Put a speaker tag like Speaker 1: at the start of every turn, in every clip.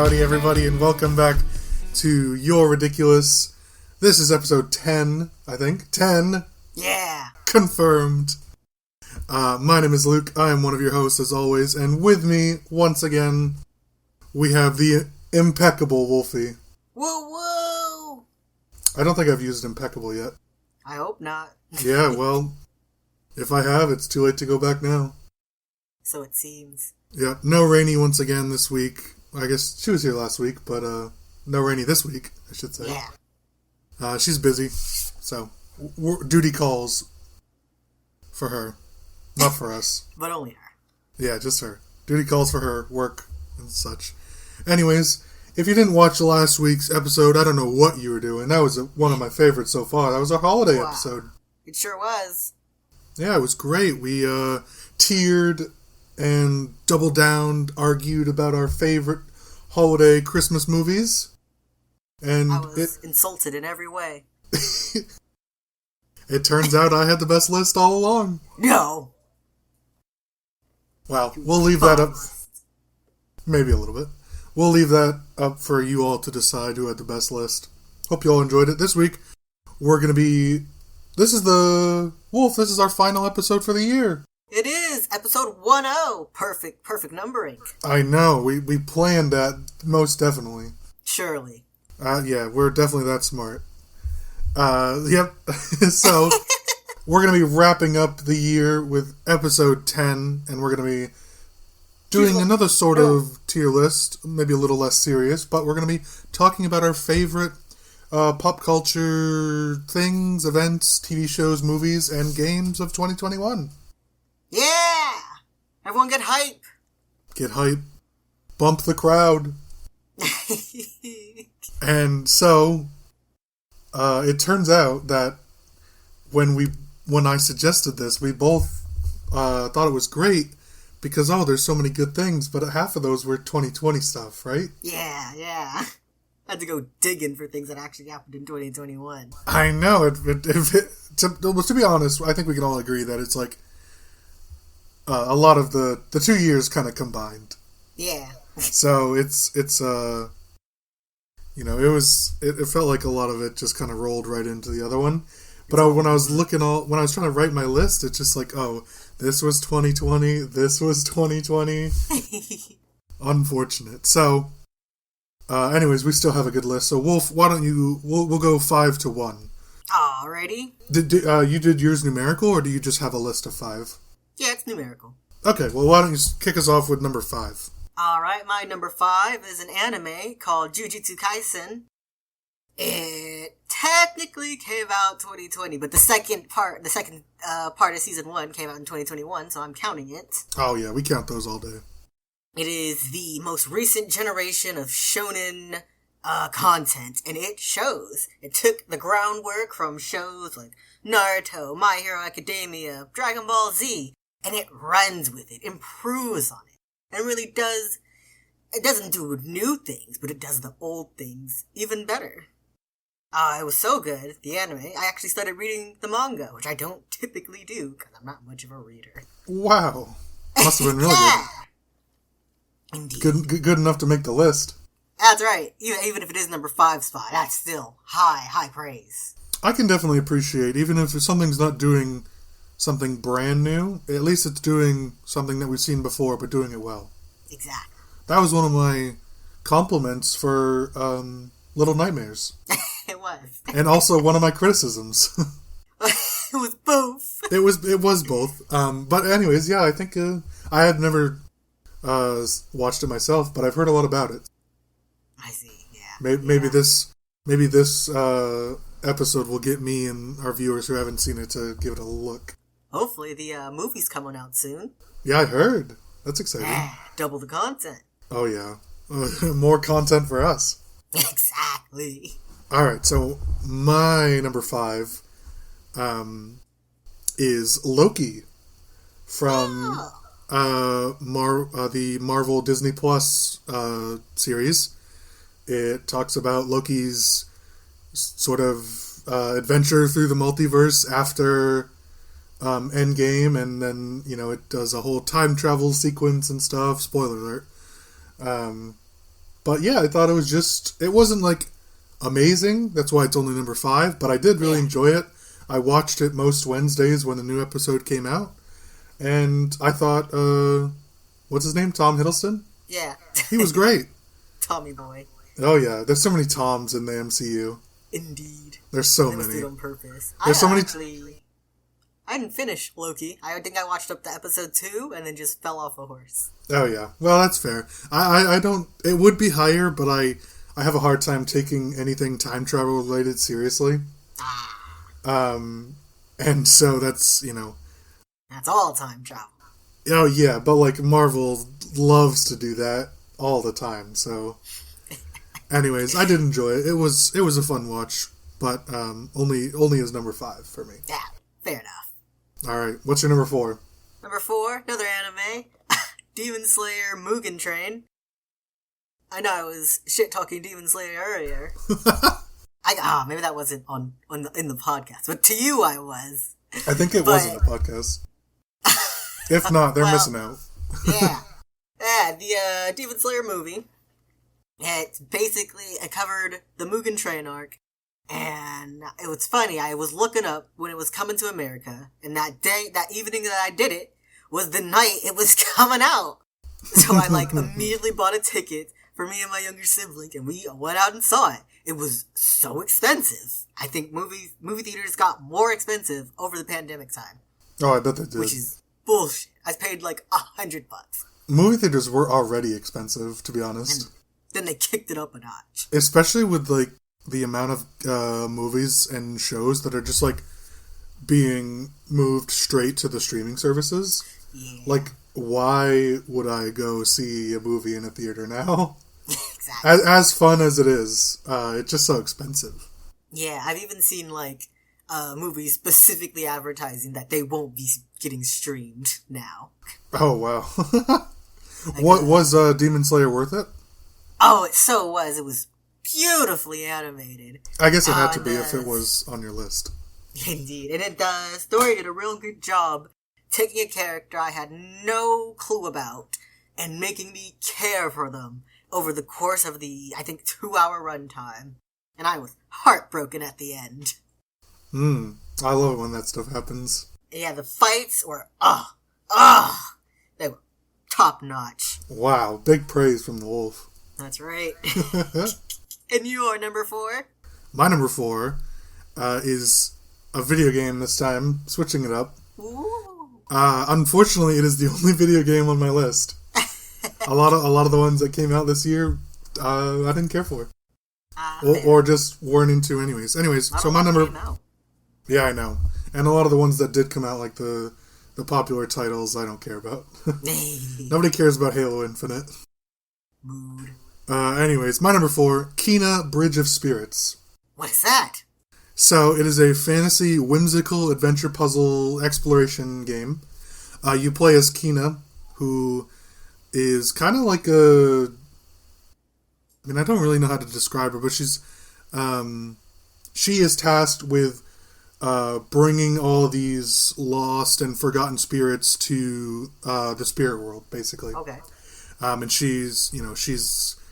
Speaker 1: Howdy, everybody, and welcome back to You're Ridiculous. This is episode 10, I think. 10.
Speaker 2: Yeah.
Speaker 1: Confirmed. My name is Luke. I am one of your hosts, as always, and with me, once again, we have the impeccable Wolfie.
Speaker 2: Woo woo!
Speaker 1: I don't think I've used impeccable yet.
Speaker 2: I hope not.
Speaker 1: Yeah, well, if I have, it's too late to go back now.
Speaker 2: So it seems.
Speaker 1: Yeah, no Rainie once again this week. I guess she was here last week, but no Rainie this week, I should say.
Speaker 2: Yeah.
Speaker 1: She's busy, so duty calls for her, not for us.
Speaker 2: But only her.
Speaker 1: Yeah, just her. Duty calls for her, work, and such. Anyways, if you didn't watch last week's episode, I don't know what you were doing. That was one of my favorites so far. That was our holiday episode.
Speaker 2: It sure was.
Speaker 1: Yeah, it was great. We tiered and doubled down, argued about our favorite holiday Christmas movies. And
Speaker 2: I was insulted in every way.
Speaker 1: It turns out I had the best list all along.
Speaker 2: No.
Speaker 1: Well, we'll leave that up. Maybe a little bit. We'll leave that up for you all to decide who had the best list. Hope you all enjoyed it. This week, we're going to be... This is our final episode for the year.
Speaker 2: It is episode 10. Perfect numbering.
Speaker 1: I know. We planned that most definitely.
Speaker 2: Surely.
Speaker 1: Yeah, we're definitely that smart. Yep. So, we're going to be wrapping up the year with episode 10, and we're going to be doing another sort of tier list, maybe a little less serious, but we're going to be talking about our favorite pop culture things, events, TV shows, movies, and games of 2021.
Speaker 2: Yeah! Everyone get hype!
Speaker 1: Get hype. Bump the crowd. And so, it turns out that when I suggested this, we both thought it was great because, there's so many good things, but half of those were 2020 stuff, right?
Speaker 2: Yeah. I had to go digging for things that actually happened in 2021.
Speaker 1: I know. To be honest, I think we can all agree that it's like a lot of the 2 years kind of combined.
Speaker 2: Yeah.
Speaker 1: So it felt like a lot of it just kind of rolled right into the other one. But when I was trying to write my list, it's just like, this was 2020, this was 2020. Unfortunate. So, anyways, we still have a good list. So, Wolf, why don't we'll go 5 to 1.
Speaker 2: Alrighty.
Speaker 1: You did yours numerical, or do you just have a list of 5?
Speaker 2: Yeah, it's numerical.
Speaker 1: Okay, well, why don't you kick us off with number 5?
Speaker 2: Alright, my number 5 is an anime called Jujutsu Kaisen. It technically came out 2020, but the second part of season 1 came out in 2021, so I'm counting it.
Speaker 1: Oh yeah, we count those all day.
Speaker 2: It is the most recent generation of shonen content, and it shows. It took the groundwork from shows like Naruto, My Hero Academia, Dragon Ball Z, and it runs with it, improves on it, and really does. It doesn't do new things, but it does the old things even better. It was so good, the anime, I actually started reading the manga, which I don't typically do, because I'm not much of a reader.
Speaker 1: Wow. Must have been really
Speaker 2: Yeah. Indeed.
Speaker 1: Good enough to make the list.
Speaker 2: That's right. Even if it is number 5 spot, that's still high praise.
Speaker 1: I can definitely appreciate, even if something's not doing something brand new, at least it's doing something that we've seen before, but doing it well.
Speaker 2: Exactly.
Speaker 1: That was one of my compliments for Little Nightmares.
Speaker 2: It was.
Speaker 1: And also one of my criticisms.
Speaker 2: It was both.
Speaker 1: It was both. But anyways, yeah, I think I had never watched it myself, but I've heard a lot about it.
Speaker 2: I see, yeah.
Speaker 1: Maybe this episode will get me and our viewers who haven't seen it to give it a look.
Speaker 2: Hopefully the movie's coming out soon.
Speaker 1: Yeah, I heard. That's exciting.
Speaker 2: Double the content.
Speaker 1: Oh, yeah. More content for us.
Speaker 2: Exactly.
Speaker 1: Alright, so my number 5 is Loki from the Marvel Disney Plus series. It talks about Loki's sort of adventure through the multiverse after Endgame, and then, it does a whole time travel sequence and stuff. Spoiler alert. But yeah, I thought it wasn't like amazing. That's why it's only number 5. But I did really enjoy it. I watched it most Wednesdays when the new episode came out. And I thought, what's his name? Tom Hiddleston?
Speaker 2: Yeah.
Speaker 1: He was great.
Speaker 2: Tommy boy.
Speaker 1: Oh yeah, there's so many Toms in the MCU.
Speaker 2: Indeed.
Speaker 1: There's so
Speaker 2: they
Speaker 1: many.
Speaker 2: They on purpose.
Speaker 1: There's so many.
Speaker 2: I didn't finish Loki. I think I watched up to episode 2 and then just fell off a horse.
Speaker 1: Oh yeah, well that's fair. I don't. It would be higher, but I have a hard time taking anything time travel related seriously. And so that's
Speaker 2: That's all time travel.
Speaker 1: Oh yeah, but like Marvel loves to do that all the time. So, anyways, I did enjoy it. It was a fun watch, but only is number 5 for me.
Speaker 2: Yeah, fair enough.
Speaker 1: All right, what's your number 4?
Speaker 2: Number 4, another anime, Demon Slayer Mugen Train. I know I was shit talking Demon Slayer earlier. Maybe that wasn't in the podcast, but to you I was.
Speaker 1: I think it was in the podcast. If not, they're missing out.
Speaker 2: Yeah. The Demon Slayer movie. It covered the Mugen Train arc. And it was funny, I was looking up when it was coming to America. And that evening that I did it, was the night it was coming out. So I immediately bought a ticket for me and my younger sibling. And we went out and saw it. It was so expensive. I think movie theaters got more expensive over the pandemic time.
Speaker 1: Oh, I bet they did.
Speaker 2: Which is bullshit. I paid $100.
Speaker 1: Movie theaters were already expensive, to be honest.
Speaker 2: And then they kicked it up a notch.
Speaker 1: Especially with the amount of movies and shows that are just being moved straight to the streaming services.
Speaker 2: Yeah.
Speaker 1: Why would I go see a movie in a theater now?
Speaker 2: Exactly.
Speaker 1: As fun as it is, it's just so expensive.
Speaker 2: Yeah, I've even seen movies specifically advertising that they won't be getting streamed now.
Speaker 1: Oh wow! What was Demon Slayer worth it?
Speaker 2: Oh, it so was. It was beautifully animated.
Speaker 1: I guess it had to be if it was on your list.
Speaker 2: Indeed, and the story did a real good job taking a character I had no clue about and making me care for them over the course of the, I think, 2-hour runtime. And I was heartbroken at the end.
Speaker 1: I love it when that stuff happens.
Speaker 2: Yeah, the fights were, they were top notch.
Speaker 1: Wow, big praise from the wolf.
Speaker 2: That's right. And your number 4?
Speaker 1: My number 4 is a video game this time, switching it up.
Speaker 2: Ooh.
Speaker 1: Unfortunately, it is the only video game on my list. A lot of the ones that came out this year, I didn't care for. Or just weren't into anyways. So my number... Yeah, I know. And a lot of the ones that did come out, the popular titles, I don't care about. Nobody cares about Halo Infinite.
Speaker 2: Mood.
Speaker 1: Anyways, my number 4, Kena Bridge of Spirits.
Speaker 2: What is that?
Speaker 1: So, it is a fantasy, whimsical adventure puzzle exploration game. You play as Kena, who is kind of like a... I mean, I don't really know how to describe her, but she's... she is tasked with bringing all these lost and forgotten spirits to the spirit world, basically.
Speaker 2: Okay.
Speaker 1: And she's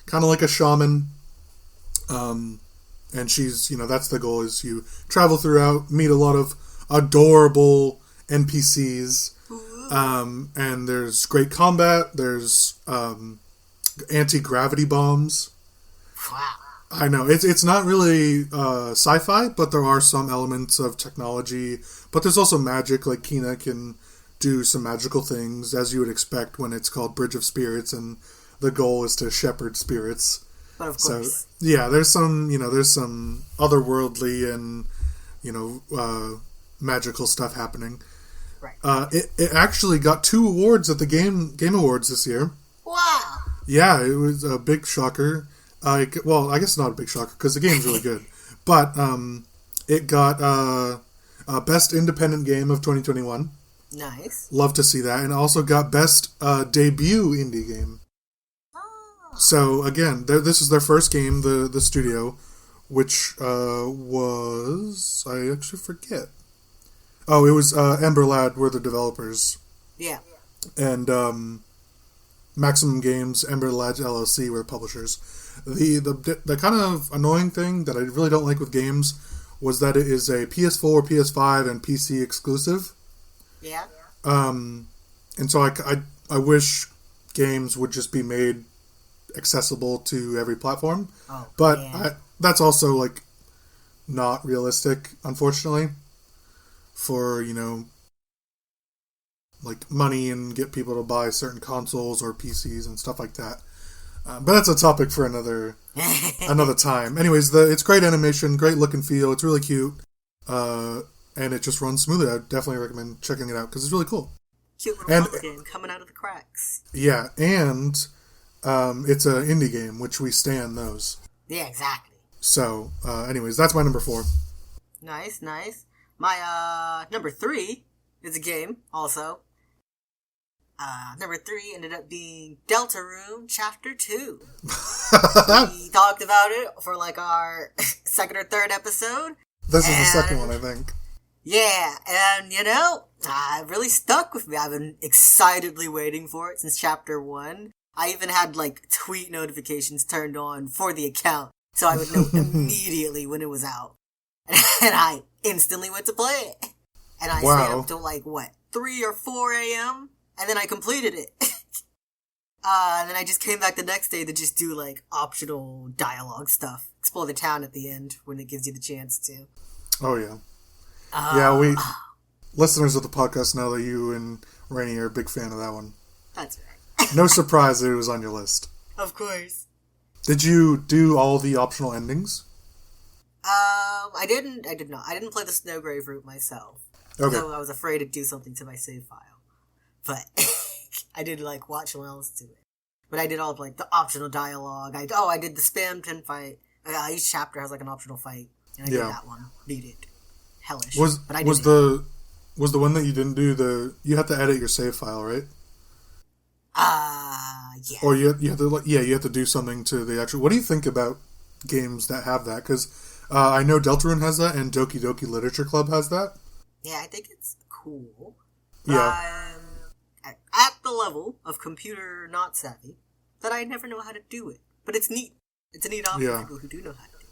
Speaker 1: kind of like a shaman. And she's, that's the goal, is you travel throughout, meet a lot of adorable NPCs. And there's great combat. There's anti-gravity bombs.
Speaker 2: Wow.
Speaker 1: I know. It's not really sci-fi, but there are some elements of technology. But there's also magic, like Kena can do some magical things, as you would expect when it's called Bridge of Spirits, and the goal is to shepherd spirits.
Speaker 2: But of course.
Speaker 1: So, yeah, there's some otherworldly and, magical stuff happening.
Speaker 2: Right.
Speaker 1: It actually got 2 awards at the Game Awards this year.
Speaker 2: Wow.
Speaker 1: Yeah, it was a big shocker. I guess not a big shocker, because the game's really good. But it got Best Independent Game of 2021.
Speaker 2: Nice.
Speaker 1: Love to see that. And also got Best Debut Indie Game.
Speaker 2: Oh.
Speaker 1: So, again, this is their first game, the studio, which was... I actually forget. Oh, it was Ember Lad were the developers.
Speaker 2: Yeah.
Speaker 1: And Maximum Games, Ember Lodge LLC were the publishers. The kind of annoying thing that I really don't like with games was that it is a PS4, PS5, and PC exclusive.
Speaker 2: Yeah.
Speaker 1: And so I wish games would just be made accessible to every platform.
Speaker 2: Oh,
Speaker 1: but
Speaker 2: man.
Speaker 1: that's also, like, not realistic, unfortunately, for, you know, like, money and get people to buy certain consoles or PCs and stuff like that. But that's a topic for another time. Anyways, it's great animation, great look and feel. It's really cute. And it just runs smoothly. I definitely recommend checking it out because it's really cool.
Speaker 2: Cute little pumpkin coming out of the cracks.
Speaker 1: Yeah, and it's an indie game, which we stand those.
Speaker 2: Yeah, exactly.
Speaker 1: So, anyways, that's my number 4.
Speaker 2: Nice. My number 3 is a game, also. Number 3 ended up being Deltarune Chapter 2. We talked about it for like our second or third episode.
Speaker 1: This is the second one, I think.
Speaker 2: Yeah, and you know, it really stuck with me. I've been excitedly waiting for it since Chapter 1. I even had like tweet notifications turned on for the account, so I would know immediately when it was out. And I instantly went to play it. And I stayed up till like, 3 or 4 a.m.? And then I completed it. And then I just came back the next day to just do, like, optional dialogue stuff. Explore the town at the end when it gives you the chance to.
Speaker 1: Oh, yeah. Listeners of the podcast know that you and Rainie are a big fan of that one.
Speaker 2: That's right.
Speaker 1: No surprise that it was on your list.
Speaker 2: Of course.
Speaker 1: Did you do all the optional endings?
Speaker 2: I did not. I didn't play the Snowgrave route myself.
Speaker 1: Okay.
Speaker 2: So I was afraid to do something to my save file. But I did, like, watch someone else do it. But I did all of, like, the optional dialogue. I did the spam 10 fight. Each chapter has, like, an optional fight. And I did that one. Beat it. Hellish. Was
Speaker 1: the one that you didn't do you have to edit your save file, right?
Speaker 2: Yeah.
Speaker 1: Or you have to, you have to do something to the actual... What do you think about games that have that? Because I know Deltarune has that, and Doki Doki Literature Club has that.
Speaker 2: Yeah, I think it's cool.
Speaker 1: Yeah.
Speaker 2: At the level of computer not savvy that I never know how to do it. But it's neat. It's a neat option for people who do know how to do it.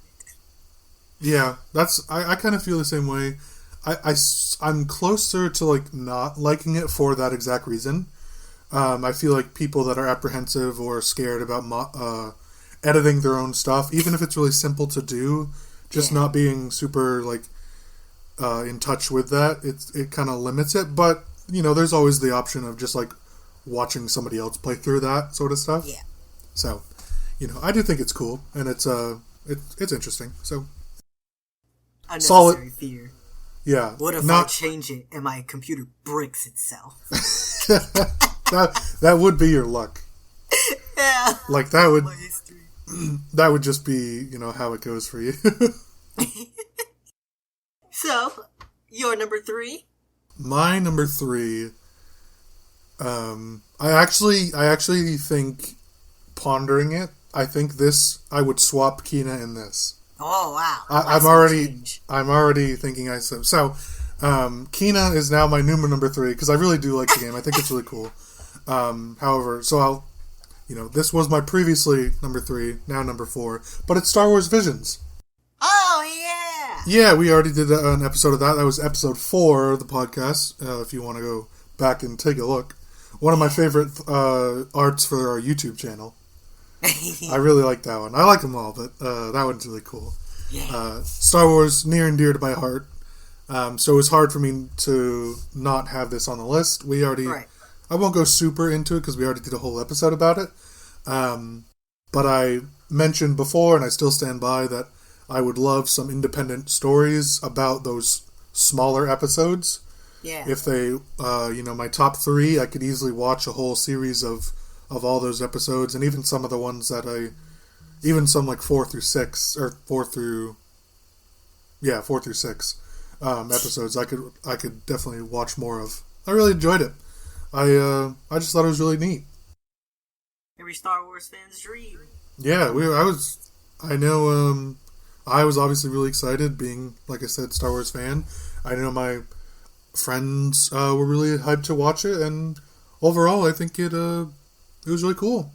Speaker 1: Yeah, I kind of feel the same way. I'm closer to, like, not liking it for that exact reason. I feel like people that are apprehensive or scared about editing their own stuff, even if it's really simple to do, just not being super, like, in touch with that, it kind of limits it. But, you know, there's always the option of just, like, watching somebody else play through that sort of stuff.
Speaker 2: Yeah.
Speaker 1: So, you know, I do think it's cool, and it's interesting. So,
Speaker 2: unnecessary
Speaker 1: solid
Speaker 2: fear.
Speaker 1: Yeah.
Speaker 2: What if I change it and my computer breaks itself?
Speaker 1: that would be your luck.
Speaker 2: Yeah.
Speaker 1: Like, that would just be, you know, how it goes for you.
Speaker 2: So, your number 3?
Speaker 1: My number 3, I actually think, pondering it, I think I would swap Kina in this.
Speaker 2: Oh, wow.
Speaker 1: I'm already thinking so, Kina is now my number 3, because I really do like the game. I think it's really cool. However, so this was my previously number 3, now number 4, but it's Star Wars Visions.
Speaker 2: Oh, yeah!
Speaker 1: Yeah, we already did an episode of that. That was episode 4 of the podcast, if you want to go back and take a look. One of my favorite arts for our YouTube channel. I really like that one. I like them all, but that one's really cool.
Speaker 2: Yeah.
Speaker 1: Star Wars, near and dear to my heart. So it was hard for me to not have this on the list. I won't go super into it because we already did a whole episode about it. But I mentioned before, and I still stand by, that I would love some independent stories about those smaller episodes.
Speaker 2: Yeah.
Speaker 1: If they, my top 3, I could easily watch a whole series of all those episodes, and even some of the ones that even some like 4 through 6 episodes. I could definitely watch more of. I really enjoyed it. I just thought it was really neat.
Speaker 2: Every Star Wars fan's dream.
Speaker 1: Yeah, I was obviously really excited, being, like I said, Star Wars fan. I know my friends were really hyped to watch it, and overall, I think it it was really cool.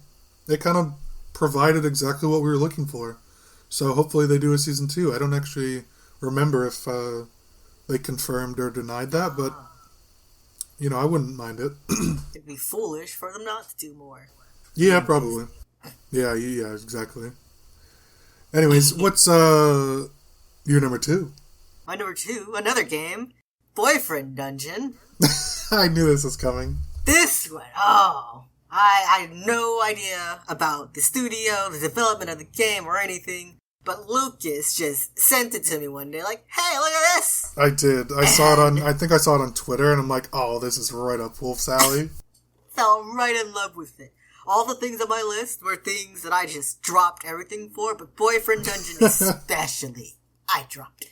Speaker 1: It kind of provided exactly what we were looking for. So hopefully they do a season 2. I don't actually remember if they confirmed or denied that, but I wouldn't mind it.
Speaker 2: It'd be foolish for them not to do more.
Speaker 1: Yeah, probably. Yeah, exactly. Anyways, what's your number 2?
Speaker 2: My number 2, another game, Boyfriend Dungeon.
Speaker 1: I knew this was coming.
Speaker 2: This one, I had no idea about the studio, the development of the game, or anything. But Lucas just sent it to me one day, like, "Hey, look at this!"
Speaker 1: I did. I think I saw it on Twitter, and I'm like, "Oh, this is right up Wolf's alley."
Speaker 2: Fell right in love with it. All the things on my list were things that I just dropped everything for, but Boyfriend Dungeon especially, I dropped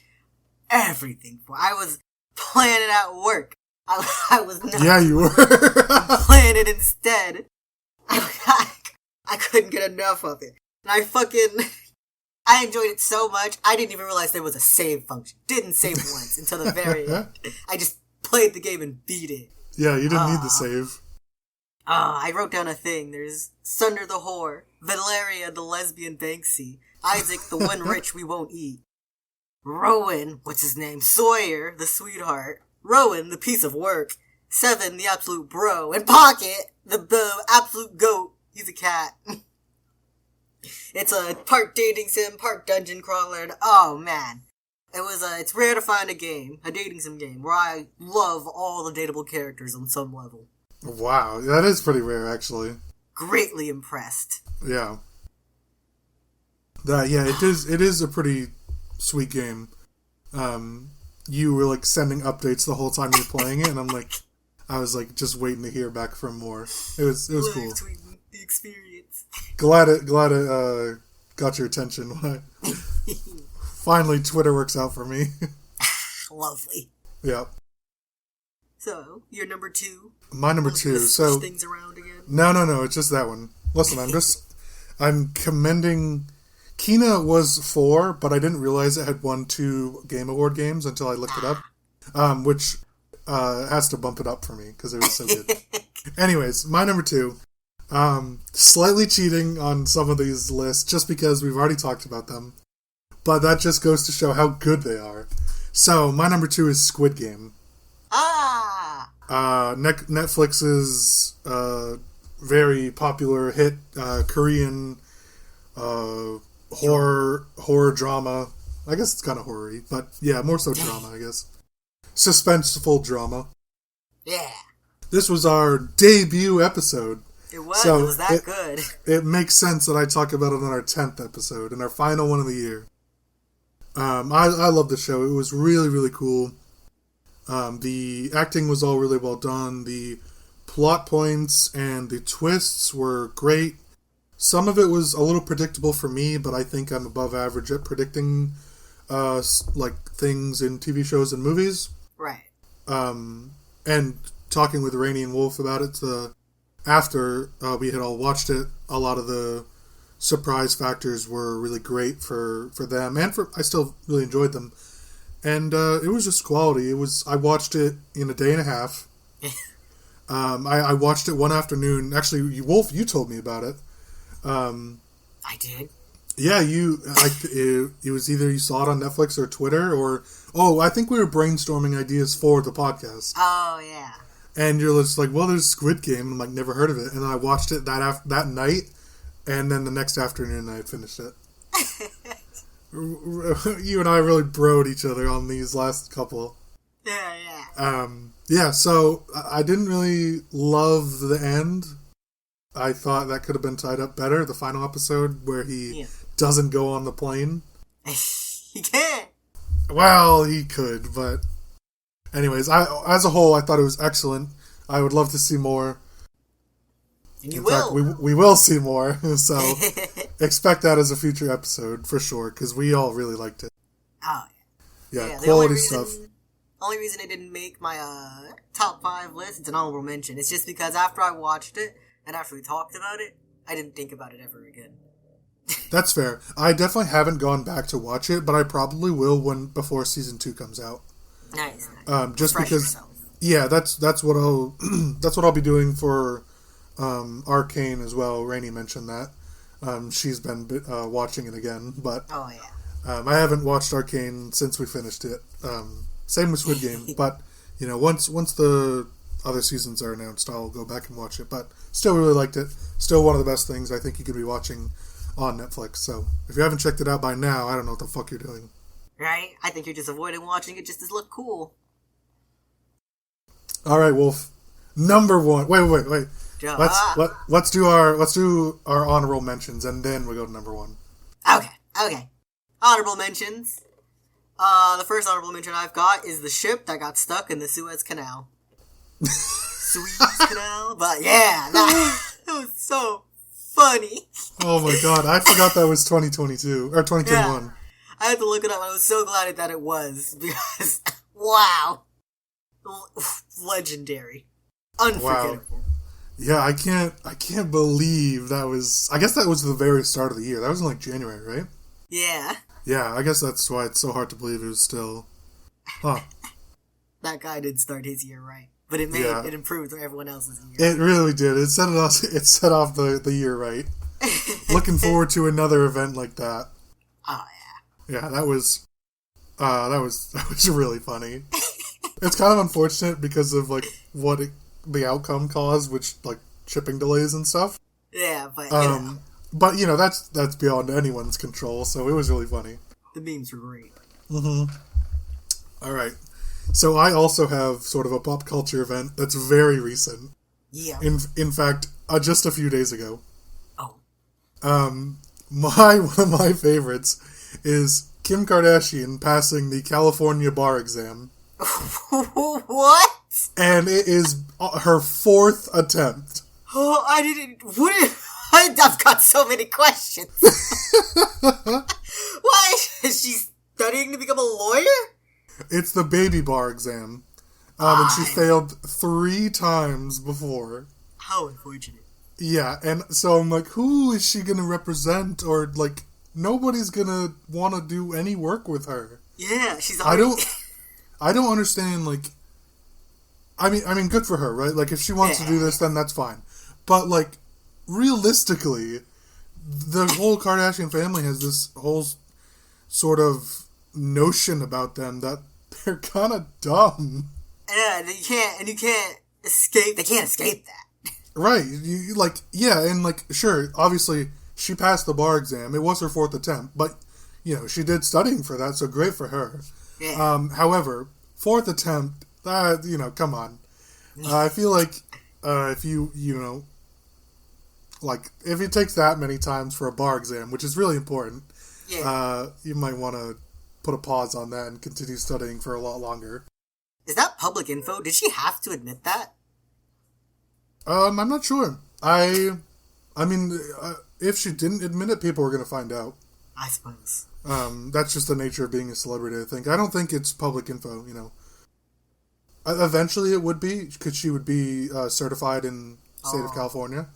Speaker 2: everything for. I was playing it at work. I was not.
Speaker 1: Yeah, you were.
Speaker 2: Playing it instead. I couldn't get enough of it. And I enjoyed it so much, I didn't even realize there was a save function. Didn't save once until the very end. I just played the game and beat it.
Speaker 1: Yeah, you didn't need the save.
Speaker 2: I wrote down a thing. There's Sunder the whore, Valeria the lesbian Banksy, Isaac the one rich we won't eat, Rowan, what's his name, Sawyer the sweetheart, Rowan the piece of work, Seven the absolute bro, and Pocket the absolute goat. He's a cat. It's a part dating sim, part dungeon crawler, and oh man. It's rare to find a dating sim game, where I love all the dateable characters on some level.
Speaker 1: Wow, that is pretty rare, actually.
Speaker 2: Greatly impressed.
Speaker 1: Yeah. It is a pretty sweet game. You were, sending updates the whole time you were playing it, and I was, just waiting to hear back from more. It was cool.
Speaker 2: Tweeting the experience.
Speaker 1: Glad it got your attention. Finally, Twitter works out for me.
Speaker 2: Lovely.
Speaker 1: Yeah.
Speaker 2: So, your number 2?
Speaker 1: My number 2.
Speaker 2: Switch things around again?
Speaker 1: No, it's just that one. Listen, I'm commending. Kina was 4, but I didn't realize it had won 2 Game Award games until I looked it up, which has to bump it up for me because it was so good. Anyways, my number 2. Slightly cheating on some of these lists just because we've already talked about them, but that just goes to show how good they are. So, my number 2 is Squid Game. Netflix's very popular hit Korean horror drama. I guess it's kind of horror-y, but yeah, more so drama, I guess. Suspenseful drama.
Speaker 2: Yeah.
Speaker 1: This was our debut episode.
Speaker 2: It was that good.
Speaker 1: It makes sense that I talk about it on our 10th episode, and our final one of the year. I love the show. It was really, really cool. The acting was all really well done. The plot points and the twists were great. Some of it was a little predictable for me, but I think I'm above average at predicting things in TV shows and movies.
Speaker 2: Right.
Speaker 1: And talking with Rainie and Wolf about it after we had all watched it, a lot of the surprise factors were really great for them, and I still really enjoyed them. And it was just quality. I watched it in a day and a half. I watched it one afternoon. Actually, Wolf, you told me about it.
Speaker 2: I did.
Speaker 1: Yeah, it was either you saw it on Netflix or Twitter, or I think we were brainstorming ideas for the podcast.
Speaker 2: Oh yeah. And
Speaker 1: you're just like, well, there's Squid Game. I'm like, never heard of it. And then I watched it that night, and then the next afternoon I had finished it. You and I really broed each other on these last couple.
Speaker 2: Yeah.
Speaker 1: So I didn't really love the end. I thought that could have been tied up better, the final episode where he doesn't go on the plane.
Speaker 2: He can't.
Speaker 1: Well, he could, but anyways, as a whole, I thought it was excellent. I would love to see more.
Speaker 2: And you
Speaker 1: In
Speaker 2: will.
Speaker 1: fact, we will see more, so expect that as a future episode, for sure, because we all really liked it.
Speaker 2: Oh,
Speaker 1: yeah. Quality stuff.
Speaker 2: Only reason it didn't make my top 5 list, it's an honorable mention, it's just because after I watched it, and after we talked about it, I didn't think about it ever again.
Speaker 1: That's fair. I definitely haven't gone back to watch it, but I probably will before season 2 comes out.
Speaker 2: Nice.
Speaker 1: Just
Speaker 2: Refresh
Speaker 1: because,
Speaker 2: yourself.
Speaker 1: Yeah, that's what I'll be doing for Arcane as well. Rainie mentioned that. She's been watching it again, but
Speaker 2: Oh, yeah.
Speaker 1: I haven't watched Arcane since we finished it. Same with Squid Game, but once the other seasons are announced, I'll go back and watch it. But still really liked it. Still one of the best things I think you could be watching on Netflix. So if you haven't checked it out by now, I don't know what the fuck you're doing.
Speaker 2: Right? I think you're just avoiding watching it just to look cool.
Speaker 1: All right, Wolf. Number one. Wait. Let's do our honorable mentions, and then we go to number one.
Speaker 2: Okay. Honorable mentions. The first honorable mention I've got is the ship that got stuck in the Suez Canal. Suez Canal? But yeah, that was so funny.
Speaker 1: Oh my god, I forgot that was 2022, or 2021.
Speaker 2: Yeah, I had to look it up, and I was so glad that it was, because, wow. Legendary. Unforgettable.
Speaker 1: Wow. Yeah, I can't believe that was, I guess that was the very start of the year. That was in like January, right?
Speaker 2: Yeah.
Speaker 1: Yeah, I guess that's why it's so hard to believe it was still, huh.
Speaker 2: That guy did start his year right. But it improved everyone else's
Speaker 1: year. It really did. It set off the year right. Looking forward to another event like that.
Speaker 2: Oh
Speaker 1: yeah. Yeah, that was really funny. It's kind of unfortunate because of like the outcome caused, which like shipping delays and stuff.
Speaker 2: Yeah, but
Speaker 1: but that's beyond anyone's control. So it was really funny.
Speaker 2: The memes were great.
Speaker 1: Mm-hmm. All right. So I also have sort of a pop culture event that's very recent.
Speaker 2: Yeah.
Speaker 1: In fact, just a few days ago.
Speaker 2: Oh.
Speaker 1: One of my favorites is Kim Kardashian passing the California bar exam.
Speaker 2: What?
Speaker 1: And it is her 4th attempt.
Speaker 2: Oh, I've got so many questions. Why? Is she studying to become a lawyer?
Speaker 1: It's the baby bar exam. And she failed 3 times before.
Speaker 2: How unfortunate.
Speaker 1: Yeah, and so I'm like, who is she going to represent? Or, like, nobody's going to want to do any work with her.
Speaker 2: Yeah, she's already...
Speaker 1: I don't understand, like... I mean, good for her, right? Like, if she wants to do this, then that's fine. But, like, realistically, the whole Kardashian family has this whole sort of notion about them that they're kind of dumb.
Speaker 2: Yeah, you can't escape. They can't escape that.
Speaker 1: Right. Sure, obviously, she passed the bar exam. It was her 4th attempt, but, she did studying for that, so great for her.
Speaker 2: Yeah.
Speaker 1: However, 4th attempt, come on. I feel like if if it takes that many times for a bar exam, which is really important, you might want to put a pause on that and continue studying for a lot longer.
Speaker 2: Is that public info? Did she have to admit that?
Speaker 1: I'm not sure. I mean, if she didn't admit it, people were going to find out.
Speaker 2: I suppose.
Speaker 1: That's just the nature of being a celebrity, I think. I don't think it's public info, Eventually it would be, because she would be certified in the state of California.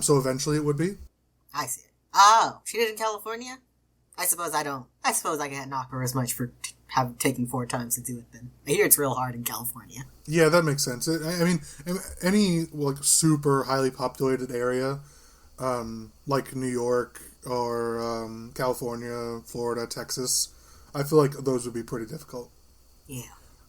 Speaker 1: So eventually it would be.
Speaker 2: I see it. Oh, she did it in California? I suppose I can't knock her as much for taking 4 times to do it then. I hear it's real hard in California.
Speaker 1: Yeah, that makes sense. I mean, any super highly populated area, like New York or California, Florida, Texas, I feel like those would be pretty difficult.
Speaker 2: Yeah.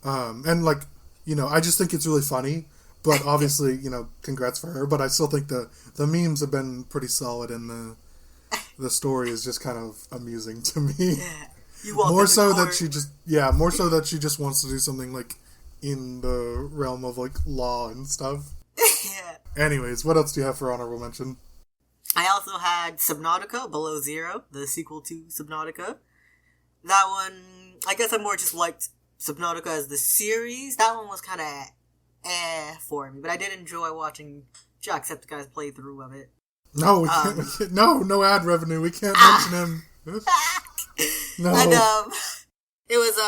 Speaker 1: And I just think it's really funny, but obviously, congrats for her, but I still think the memes have been pretty solid and the story is just kind of amusing to me.
Speaker 2: Yeah.
Speaker 1: More so that she just wants to do something like in the realm of like law and stuff.
Speaker 2: Yeah.
Speaker 1: Anyways, what else do you have for honorable mention?
Speaker 2: I also had Subnautica Below Zero, the sequel to Subnautica. That one, I guess I more just liked Subnautica as the series. That one was kind of for me, but I did enjoy watching Jacksepticeye's playthrough of it.
Speaker 1: No, we can't. No ad revenue. We can't mention him. No.
Speaker 2: And it was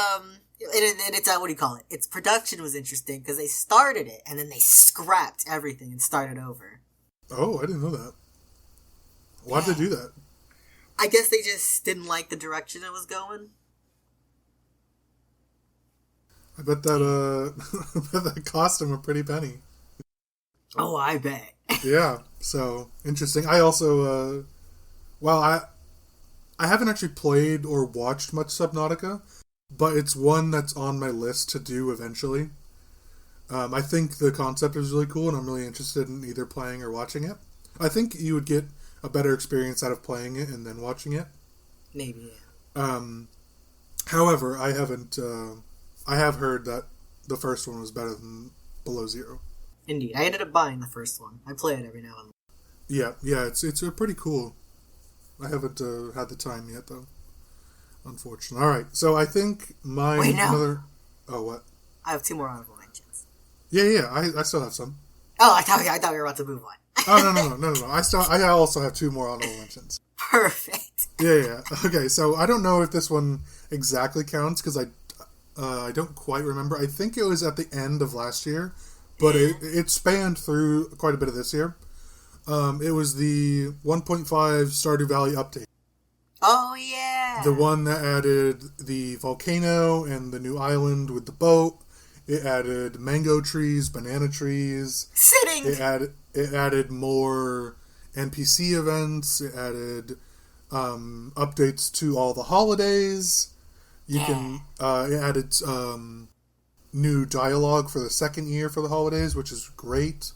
Speaker 2: it's what do you call it? Its production was interesting because they started it and then they scrapped everything and started over.
Speaker 1: Oh, I didn't know that. Why'd they do that?
Speaker 2: I guess they just didn't like the direction it was going.
Speaker 1: I bet that cost them a pretty penny.
Speaker 2: Oh, I bet.
Speaker 1: Yeah, so interesting. I also, I haven't actually played or watched much Subnautica, but it's one that's on my list to do eventually. I think the concept is really cool, and I'm really interested in either playing or watching it. I think you would get a better experience out of playing it and then watching it.
Speaker 2: Maybe, yeah.
Speaker 1: However, I haven't. I have heard that the first one was better than Below Zero.
Speaker 2: Indeed, I ended up buying the first one. I play it every now and then.
Speaker 1: Yeah, it's pretty cool. I haven't had the time yet, though. Unfortunately. All right, so I think my
Speaker 2: Wait, no.
Speaker 1: another. Oh, what?
Speaker 2: I have 2 more honorable mentions.
Speaker 1: Yeah, I still have some.
Speaker 2: Oh, I thought we were about to move on.
Speaker 1: Oh no! I also have 2 more honorable mentions.
Speaker 2: Perfect.
Speaker 1: Yeah. Okay, so I don't know if this one exactly counts because I don't quite remember. I think it was at the end of last year, but it spanned through quite a bit of this year. It was the 1.5 Stardew Valley update.
Speaker 2: Oh, yeah.
Speaker 1: The one that added the volcano and the new island with the boat. It added mango trees, banana trees.
Speaker 2: Sitting!
Speaker 1: It added more NPC events. It added updates to all the holidays. It added new dialogue for the second year for the holidays, which is great.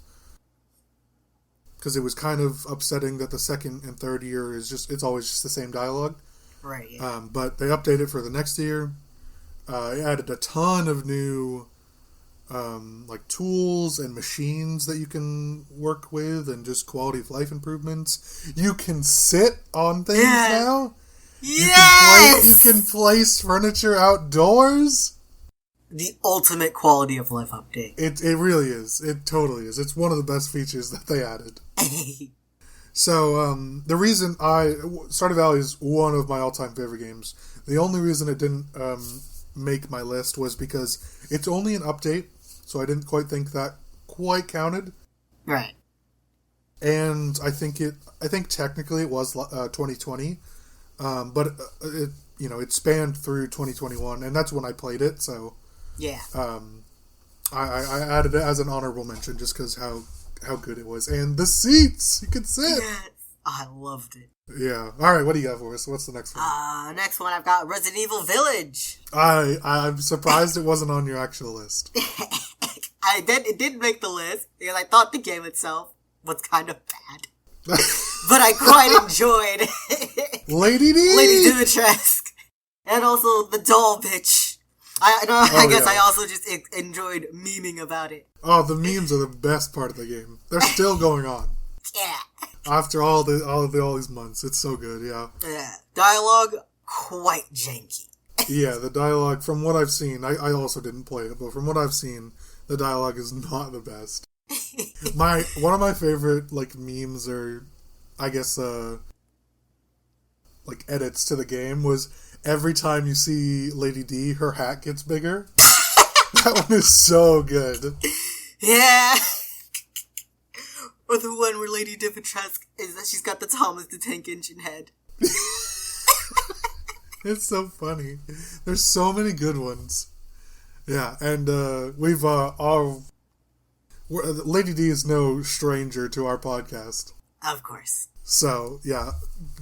Speaker 1: Because it was kind of upsetting that the second and third year it's always just the same dialogue.
Speaker 2: Right, yeah.
Speaker 1: But they updated it for the next year. It added a ton of new like tools and machines that you can work with and just quality of life improvements. You can sit on things now.
Speaker 2: Yes!
Speaker 1: You can place furniture outdoors.
Speaker 2: The ultimate quality of life update.
Speaker 1: It really is. It totally is. It's one of the best features that they added. So, the reason Stardew Valley is one of my all-time favorite games. The only reason it didn't make my list was because it's only an update, so I didn't quite think that quite counted.
Speaker 2: Right.
Speaker 1: And I think technically it was 2020, but it spanned through 2021, and that's when I played it. So
Speaker 2: yeah,
Speaker 1: I added it as an honorable mention just because how good it was, and the seats you could sit.
Speaker 2: Yes. I loved it.
Speaker 1: Yeah. All right. What do you got for us? What's the next one?
Speaker 2: Next one I've got Resident Evil Village.
Speaker 1: I'm surprised it wasn't on your actual list.
Speaker 2: It did make the list because I thought the game itself was kind of bad, but I quite enjoyed
Speaker 1: Lady D,
Speaker 2: Lady Dimitrescu, and also the doll bitch. I guess I also just enjoyed memeing about it.
Speaker 1: Oh, the memes are the best part of the game. They're still going on.
Speaker 2: Yeah.
Speaker 1: After all these months, it's so good. Yeah.
Speaker 2: Yeah. Dialogue quite janky.
Speaker 1: Yeah, the dialogue from what I've seen, I also didn't play it, but from what I've seen, the dialogue is not the best. One of my favorite memes or I guess edits to the game was every time you see Lady D, her hat gets bigger. That one is so good.
Speaker 2: Yeah. Or the one where Lady Dimitrescu is that she's got the Thomas the Tank Engine head.
Speaker 1: It's so funny. There's so many good ones. Yeah, and Lady D is no stranger to our podcast.
Speaker 2: Of course.
Speaker 1: So, yeah,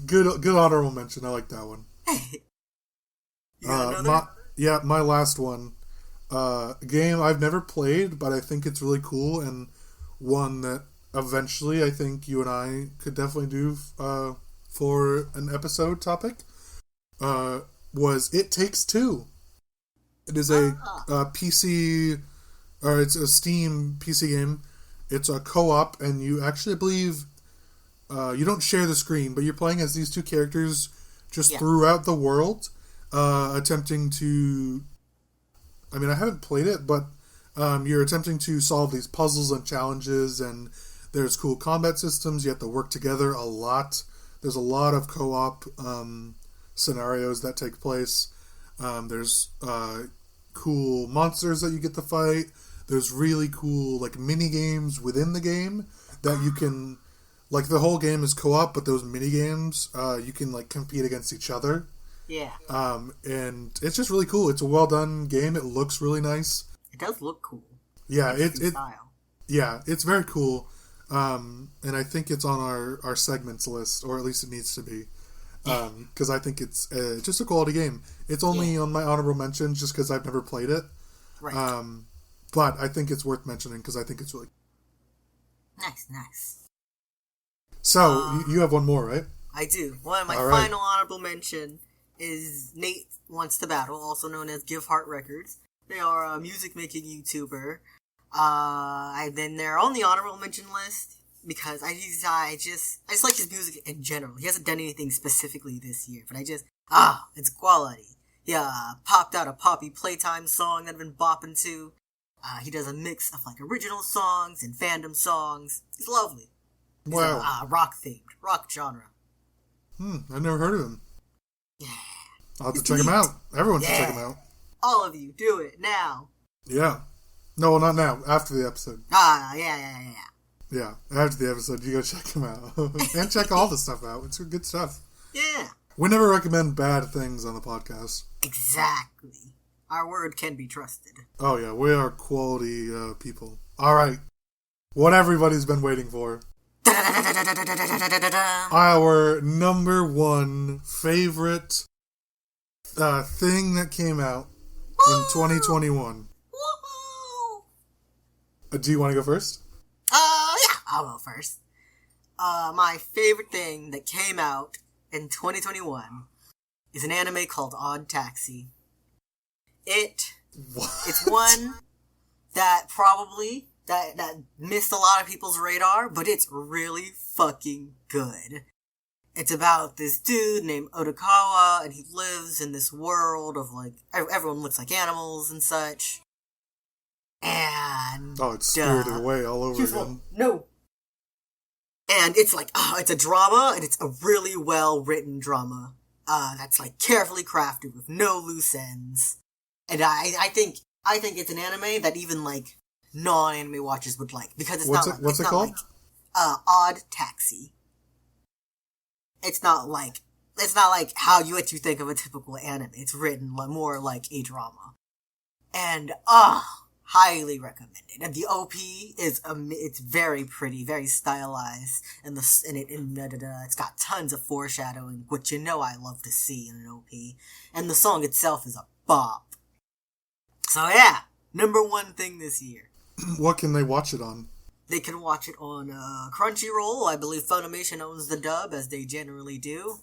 Speaker 1: good honorable mention. I like that one. My last one. A game I've never played, but I think it's really cool, and one that eventually I think you and I could definitely do for an episode topic. Was It Takes Two. It is a PC, or it's a Steam PC game. It's a co-op, and you actually, I believe, you don't share the screen, but you're playing as these 2 characters just throughout the world, attempting to... I mean, I haven't played it, but you're attempting to solve these puzzles and challenges, and there's cool combat systems. You have to work together a lot. There's a lot of co-op scenarios that take place. There's cool monsters that you get to fight. There's really cool mini games within the game that you can the whole game is co-op, but those mini games you can compete against each other.
Speaker 2: Yeah.
Speaker 1: And it's just really cool. It's a well done game. It looks really nice.
Speaker 2: It does look cool.
Speaker 1: Yeah, Yeah, it's very cool. And I think it's on our segments list, or at least it needs to be. Because I think it's just a quality game. It's only on my honorable mentions just because I've never played it.
Speaker 2: Right.
Speaker 1: But I think it's worth mentioning because I think it's really...
Speaker 2: Nice.
Speaker 1: So, you have one more, right?
Speaker 2: I do. One of my final honorable mention is Nate Wants to Battle, also known as Give Heart Records. They are a music-making YouTuber. Then they're on the honorable mention list because I just like his music in general. He hasn't done anything specifically this year, but it's quality. Yeah, popped out a Poppy Playtime song that I've been bopping to. He does a mix of like original songs and fandom songs. He's lovely. He's rock themed, rock genre.
Speaker 1: I've never heard of him.
Speaker 2: Yeah.
Speaker 1: I'll have to check him out. Everyone should check him out.
Speaker 2: All of you, do it now.
Speaker 1: Yeah. No, well, not now. After the episode.
Speaker 2: Yeah.
Speaker 1: Yeah, after the episode, you go check him out. And check all the stuff out. It's good stuff.
Speaker 2: Yeah.
Speaker 1: We never recommend bad things on the podcast.
Speaker 2: Exactly. Our word can be trusted.
Speaker 1: Oh, yeah. We are quality people. All right. What everybody's been waiting for. Our number one favorite thing that came out in 2021. Do you want to go first?
Speaker 2: Yeah, I'll go first. My favorite thing that came out in 2021 is an anime called OddTaxi. It's one that probably that missed a lot of people's radar, but it's really fucking good. It's about this dude named Otokawa, and he lives in this world of like everyone looks like animals and such. And
Speaker 1: it's Spirited Away all over again.
Speaker 2: No. And it's like, it's a drama, and it's a really well written drama. That's like carefully crafted with no loose ends. And I think it's an anime that even like non-anime watchers would like, because it's
Speaker 1: what's it called?
Speaker 2: Like, OddTaxi. It's not like how you think of a typical anime. It's written more like a drama. And highly recommended. And the OP is it's very pretty, very stylized, and it's got tons of foreshadowing, which I love to see in an OP. And the song itself is a bop. So yeah, number one thing this year.
Speaker 1: What can they watch it on?
Speaker 2: They can watch it on Crunchyroll. I believe Funimation owns the dub, as they generally do.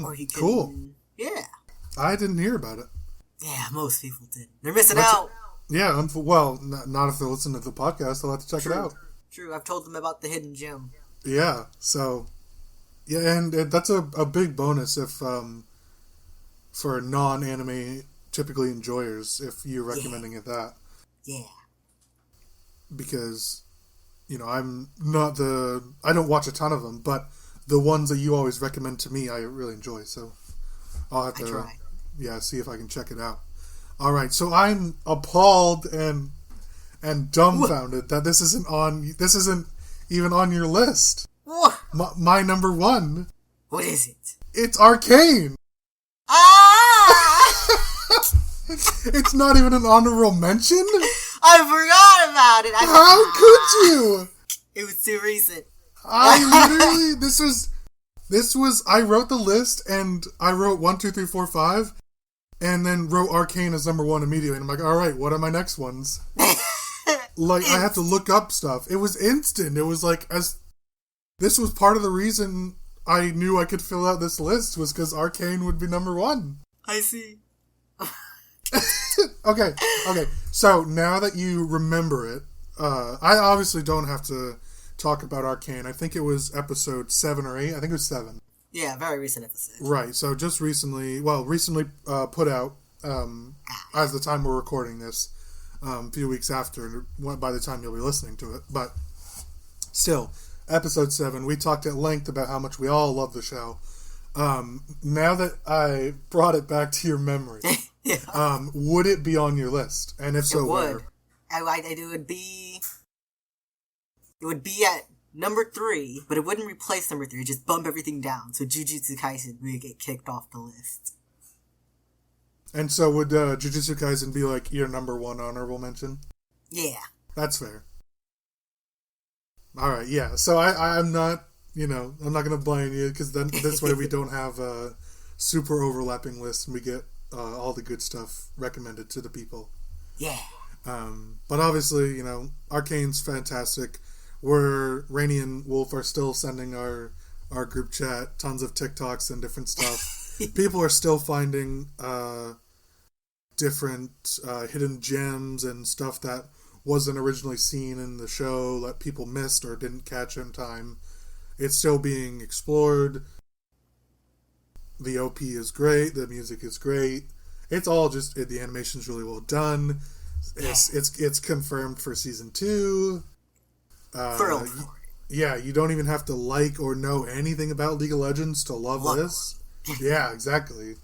Speaker 2: Or you can,
Speaker 1: cool.
Speaker 2: Yeah.
Speaker 1: I didn't hear about it.
Speaker 2: Yeah, most people did. They're missing out.
Speaker 1: Yeah, not if they listen to the podcast. They'll have to check it out.
Speaker 2: True, I've told them about the hidden gem.
Speaker 1: Yeah, so... Yeah, and that's a big bonus if for non-anime typically enjoyers, if you're recommending it that.
Speaker 2: Yeah.
Speaker 1: Because, I'm not I don't watch a ton of them, but the ones that you always recommend to me, I really enjoy, so I'll have to...
Speaker 2: try.
Speaker 1: Yeah, see if I can check it out. All right, so I'm appalled and dumbfounded that this isn't even on your list.
Speaker 2: What?
Speaker 1: My number one.
Speaker 2: What is it?
Speaker 1: It's Arcane. It's not even an honorable mention.
Speaker 2: I forgot about it.
Speaker 1: How could you?
Speaker 2: It was too recent.
Speaker 1: I literally this was I wrote the list and I wrote 1, 2, 3, 4, 5. And then wrote Arcane as number one immediately. And I'm like, all right, what are my next ones? Like, I had to look up stuff. It was instant. It was like, this was part of the reason I knew I could fill out this list, was because Arcane would be number one.
Speaker 2: I see.
Speaker 1: Okay. So, now that you remember it, I obviously don't have to talk about Arcane. I think it was episode 7 or 8. I think it was 7.
Speaker 2: Yeah, very recent episode.
Speaker 1: Right, so just recently put out, as the time we're recording this, a few weeks after, by the time you'll be listening to it. But still, episode 7, we talked at length about how much we all love the show. Now that I brought it back to your memory, would it be on your list? And if so, where? It would be at number 3, but it wouldn't replace number 3. It'd just bump everything down. So Jujutsu Kaisen would get kicked off the list. And so would Jujutsu Kaisen be like your number 1 honorable mention?
Speaker 2: Yeah.
Speaker 1: That's fair. All right, yeah. So I'm not, I'm not going to blame you, because then this way we don't have a super overlapping list and we get all the good stuff recommended to the people.
Speaker 2: Yeah.
Speaker 1: But obviously, Arcane's fantastic. Rainie and Wolf are still sending our group chat tons of TikToks and different stuff. People are still finding different hidden gems and stuff that wasn't originally seen in the show that people missed or didn't catch in time. It's still being explored. The OP is great. The music is great. It's all just, the animation's really well done. It's confirmed for season 2.
Speaker 2: Thrilled.
Speaker 1: Yeah, you don't even have to like or know anything about League of Legends to love this. Yeah, exactly.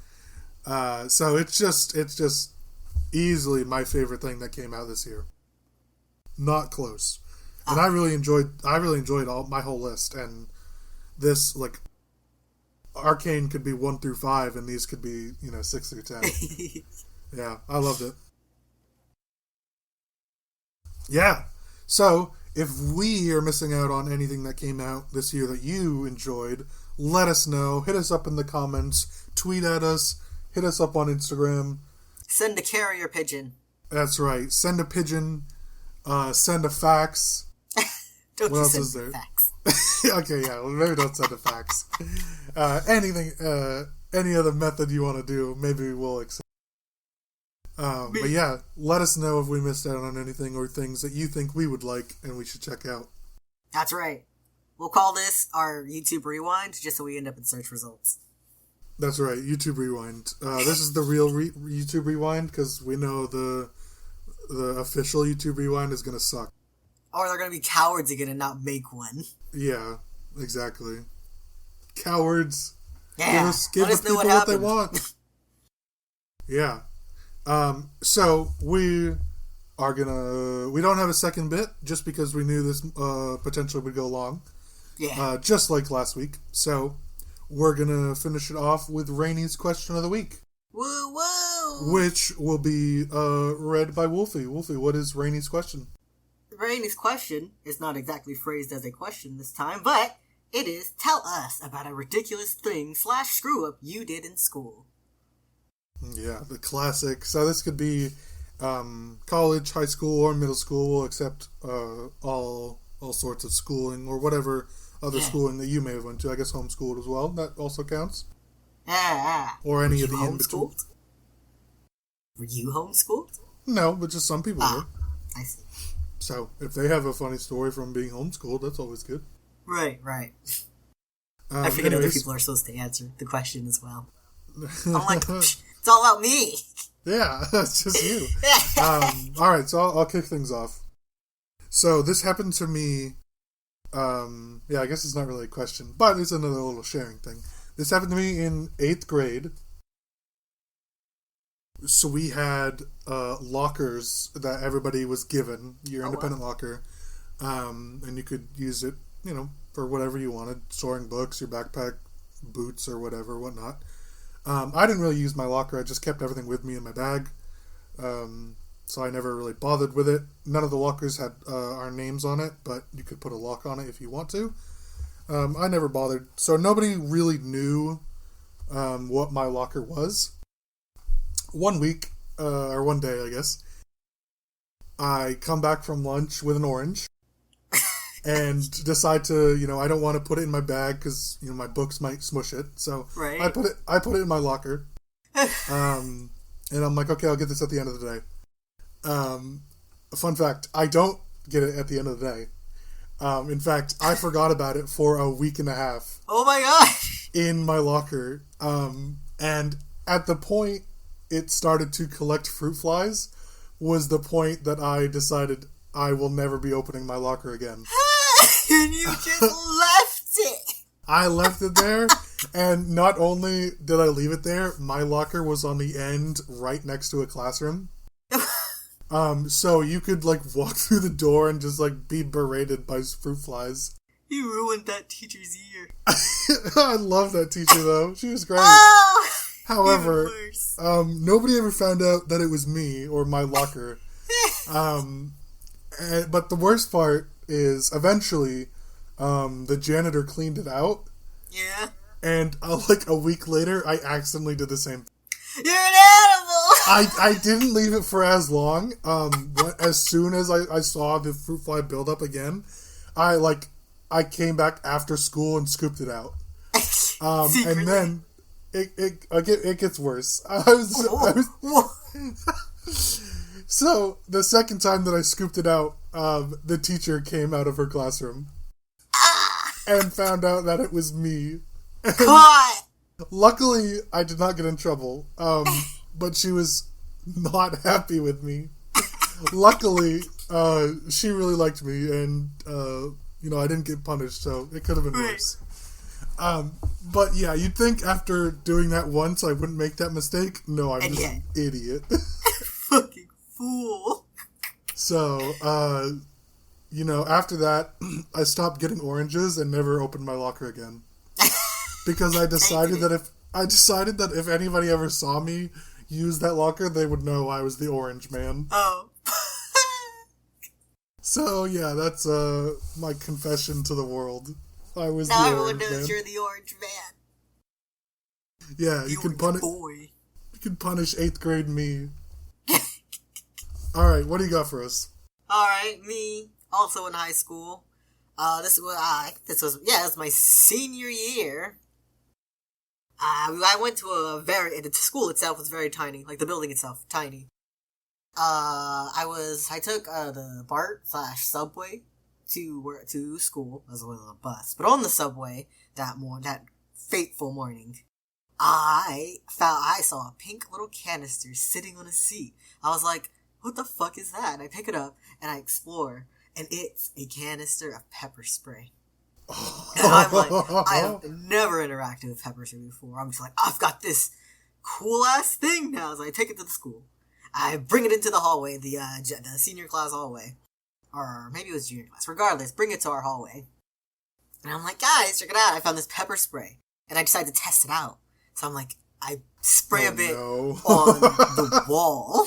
Speaker 1: So it's just easily my favorite thing that came out this year. Not close. And I really enjoyed all my whole list, and this, like, Arcane could be 1 through 5 and these could be, 6 through 10. Yeah, I loved it. Yeah. So, if we are missing out on anything that came out this year that you enjoyed, let us know. Hit us up in the comments. Tweet at us. Hit us up on Instagram.
Speaker 2: Send a carrier pigeon.
Speaker 1: That's right. Send a pigeon. Send a fax.
Speaker 2: Don't
Speaker 1: what
Speaker 2: you
Speaker 1: else
Speaker 2: send
Speaker 1: is there?
Speaker 2: Fax.
Speaker 1: Okay, yeah. Well, maybe don't send a fax. Anything, any other method you want to do, maybe we'll accept. But yeah, let us know if we missed out on anything or things that you think we would like and we should check out.
Speaker 2: That's right. We'll call this our YouTube Rewind, just so we end up in search results.
Speaker 1: That's right, YouTube Rewind. This is the real YouTube Rewind, because we know the official YouTube Rewind is going to suck.
Speaker 2: Or they're going to be cowards again and not make one.
Speaker 1: Yeah, exactly. Cowards.
Speaker 2: Yeah,
Speaker 1: give the people what they want. Yeah. So we don't have a second bit just because we knew this potentially would go long.
Speaker 2: Yeah.
Speaker 1: Just like last week. So we're gonna finish it off with Rainie's question of the week.
Speaker 2: Woo woo!
Speaker 1: Which will be read by Wolfie. Wolfie, what is Rainie's question?
Speaker 2: Rainie's question is not exactly phrased as a question this time, but it is, tell us about a ridiculous thing / screw-up you did in school.
Speaker 1: Yeah, the classic. So this could be college, high school, or middle school. We'll accept all sorts of schooling or whatever other schooling that you may have went to. I guess homeschooled as well. That also counts. Or any of the in-between.
Speaker 2: Were you homeschooled?
Speaker 1: No, but just some people were.
Speaker 2: I see.
Speaker 1: So, if they have a funny story from being homeschooled, that's always good.
Speaker 2: Right. I figured other people are supposed to answer the question as well. I'm like, it's all about me.
Speaker 1: Yeah, it's just you. Alright, so I'll kick things off. So, this happened to me, I guess it's not really a question, but it's another little sharing thing. This happened to me in 8th grade. So we had lockers that everybody was given, your independent locker, and you could use it, for whatever you wanted, storing books, your backpack, boots, or whatnot. I didn't really use my locker. I just kept everything with me in my bag, so I never really bothered with it. None of the lockers had our names on it, but you could put a lock on it if you want to. I never bothered, so nobody really knew what my locker was. One week, or one day, I guess, I come back from lunch with an orange and decide to, I don't want to put it in my bag because, my books might smush it. So I put it in my locker. And I'm like, okay, I'll get this at the end of the day. Fun fact, I don't get it at the end of the day. In fact, I forgot about it for a week and a half.
Speaker 2: Oh my gosh!
Speaker 1: In my locker. And at the point it started to collect fruit flies was the point that I decided I will never be opening my locker again.
Speaker 2: And you just left it!
Speaker 1: I left it there, and not only did I leave it there, my locker was on the end right next to a classroom. So you could, walk through the door and just, be berated by fruit flies.
Speaker 2: You ruined that teacher's year.
Speaker 1: I love that teacher, though. She was great.
Speaker 2: Oh!
Speaker 1: However, nobody ever found out that it was me or my locker. But the worst part is, eventually, the janitor cleaned it out.
Speaker 2: Yeah.
Speaker 1: And like a week later, I accidentally did the same thing.
Speaker 2: You're an animal!
Speaker 1: I didn't leave it for as long. As soon as I saw the fruit fly build up again, I came back after school and scooped it out. And then it gets worse. So the second time that I scooped it out, the teacher came out of her classroom and found out that it was me.
Speaker 2: Caught!
Speaker 1: Luckily, I did not get in trouble, but she was not happy with me. Luckily, she really liked me, and, I didn't get punished, so it could have been worse. But yeah, you'd think after doing that once, I wouldn't make that mistake. No, I'm just an idiot.
Speaker 2: Fucking fool.
Speaker 1: So, after that, I stopped getting oranges and never opened my locker again. Because I decided that if anybody ever saw me use that locker, they would know I was the orange man.
Speaker 2: Oh.
Speaker 1: So yeah, that's my confession to the world. I was
Speaker 2: now
Speaker 1: the
Speaker 2: everyone
Speaker 1: orange
Speaker 2: knows
Speaker 1: man.
Speaker 2: You're the orange man.
Speaker 1: Yeah,
Speaker 2: the
Speaker 1: you can
Speaker 2: orange boy.
Speaker 1: You can punish 8th grade me. All right, what do you got for us?
Speaker 2: All right, me also in high school. This was my senior year. I went to the school itself was very tiny, like the building itself, tiny. I took the BART/subway to school as well as a bus, but on the subway that fateful morning, I saw a pink little canister sitting on a seat. I was like, what the fuck is that? And I pick it up and I explore, and it's a canister of pepper spray. And I'm like, I have never interacted with pepper spray before. I'm just like, I've got this cool ass thing now. So I take it to the school. I bring it into the hallway, the senior class hallway. Or maybe it was junior class. Regardless, bring it to our hallway. And I'm like, guys, check it out. I found this pepper spray. And I decided to test it out. So I'm like, I spray a bit on the wall.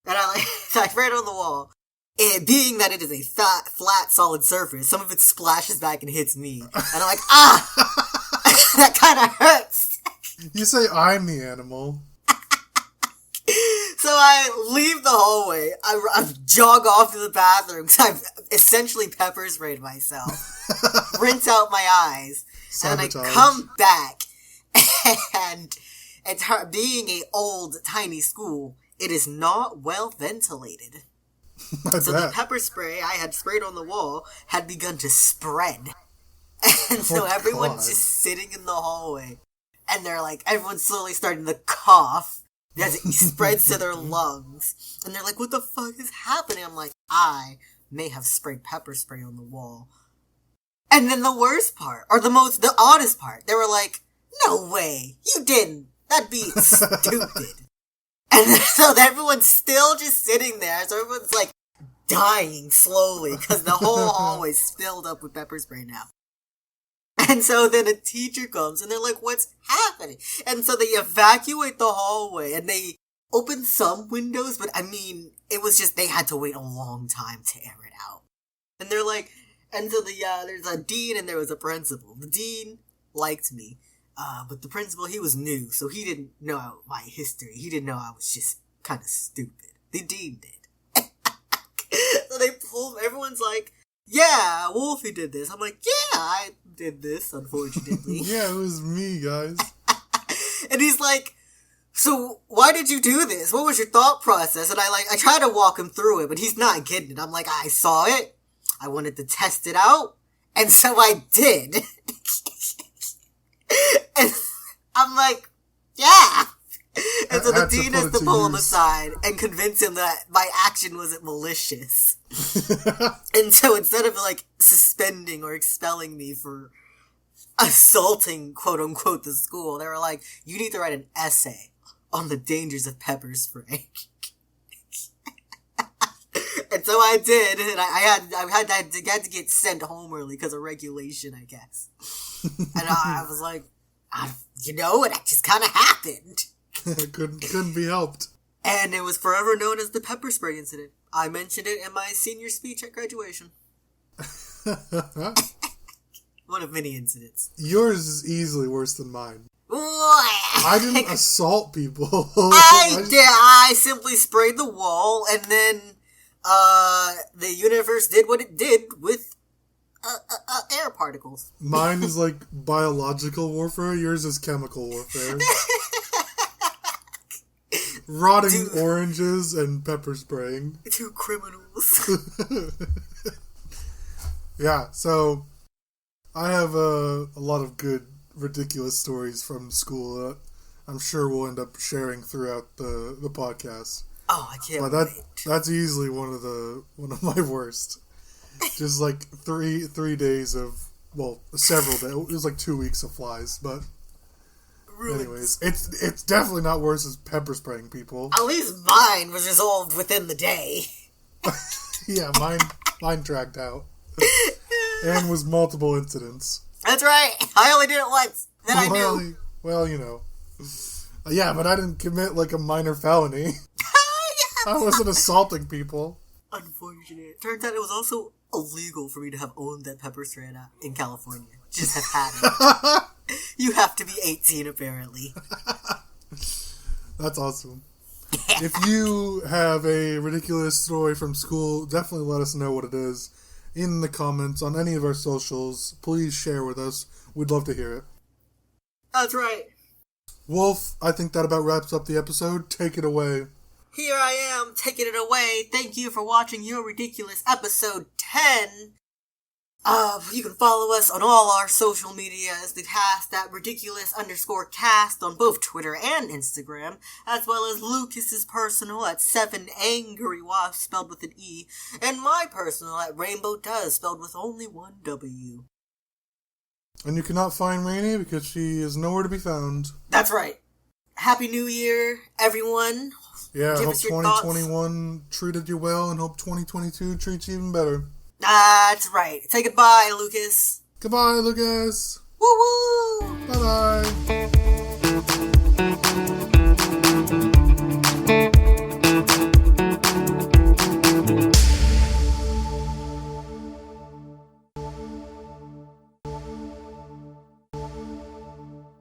Speaker 2: And I spray it on the wall. It being that it is a flat, solid surface, some of it splashes back and hits me. And I'm like, that kind of hurts.
Speaker 1: You say I'm the animal.
Speaker 2: So I leave the hallway. I jog off to the bathroom because I've essentially pepper sprayed myself. Rinse out my eyes.
Speaker 1: Sabotage.
Speaker 2: And I come back. And it's being a old, tiny school, it is not well ventilated. So the pepper spray I had sprayed on the wall had begun to spread. And so everyone's just sitting in the hallway. And they're like, everyone's slowly starting to cough as it spreads to their lungs. And they're like, what the fuck is happening? I'm like, I may have sprayed pepper spray on the wall. And then the worst part, or the oddest part, they were like, no way, you didn't. That'd be stupid. And so everyone's still just sitting there. So everyone's like dying slowly because the whole hallway's filled up with pepper spray now. And so then a teacher comes and they're like, what's happening? And so they evacuate the hallway and they open some windows, but I mean, it was just, they had to wait a long time to air it out. And they're like, and so there's a dean and there was a principal. The dean liked me. But the principal, he was new, so he didn't know my history. He didn't know I was just kind of stupid. The dean did. So everyone's like, yeah, Wolfie did this. I'm like, yeah, I did this, unfortunately.
Speaker 1: Yeah, it was me, guys.
Speaker 2: And he's like, so why did you do this? What was your thought process? And I try to walk him through it, but he's not getting it. I'm like, I saw it. I wanted to test it out. And so I did. And I'm like, yeah. And so the dean has to pull him aside and convince him that my action wasn't malicious. And so instead of like suspending or expelling me for assaulting, quote unquote, the school, they were like, you need to write an essay on the dangers of pepper spray. And so I did, and I had to get sent home early because of regulation, I guess. And I was like, it just kind of happened.
Speaker 1: couldn't be helped.
Speaker 2: And it was forever known as the pepper spray incident. I mentioned it in my senior speech at graduation. One of many incidents.
Speaker 1: Yours is easily worse than mine.
Speaker 2: What?
Speaker 1: I didn't assault people.
Speaker 2: I simply sprayed the wall, and then the universe did what it did with air particles.
Speaker 1: Mine is like biological warfare. Yours is chemical warfare. Rotting oranges and pepper spraying.
Speaker 2: Two criminals.
Speaker 1: Yeah, so I have a lot of good, ridiculous stories from school that I'm sure we'll end up sharing throughout the podcast.
Speaker 2: Oh, I can't wait.
Speaker 1: That's easily one of my worst. Just like three days of, well, several days. It was like 2 weeks of flies, but anyways, it's definitely not worse as pepper spraying people.
Speaker 2: At least mine was resolved within the day.
Speaker 1: Yeah, mine dragged out. And was multiple incidents.
Speaker 2: That's right. I only did it once. Then I knew.
Speaker 1: Well, you know. Yeah, but I didn't commit like a minor felony.
Speaker 2: Yeah.
Speaker 1: I wasn't assaulting people.
Speaker 2: Unfortunate. Turns out it was also illegal for me to have owned that pepper spray in California. Just have had it. You have to be 18, apparently.
Speaker 1: That's awesome. If you have a ridiculous story from school, definitely let us know what it is in the comments on any of our socials. Please share with us. We'd love to hear it.
Speaker 2: That's right.
Speaker 1: Wolf, I think that about wraps up the episode. Take it away.
Speaker 2: Here I am, taking it away. Thank you for watching Your Ridiculous episode 10. You can follow us on all our social medias, the cast at ridiculous_cast on both Twitter and Instagram, as well as Lucas's personal at 7angryWasp spelled with an E, and my personal at Rainbow Does spelled with only one W.
Speaker 1: And you cannot find Rainie because she is nowhere to be found.
Speaker 2: That's right. Happy New Year, everyone.
Speaker 1: Yeah,
Speaker 2: Give
Speaker 1: hope
Speaker 2: us your
Speaker 1: 2021
Speaker 2: thoughts.
Speaker 1: treated you well, and hope 2022 treats you even better.
Speaker 2: That's right. Say goodbye, Lucas.
Speaker 1: Goodbye, Lucas.
Speaker 2: Woo woo!
Speaker 1: Bye-bye.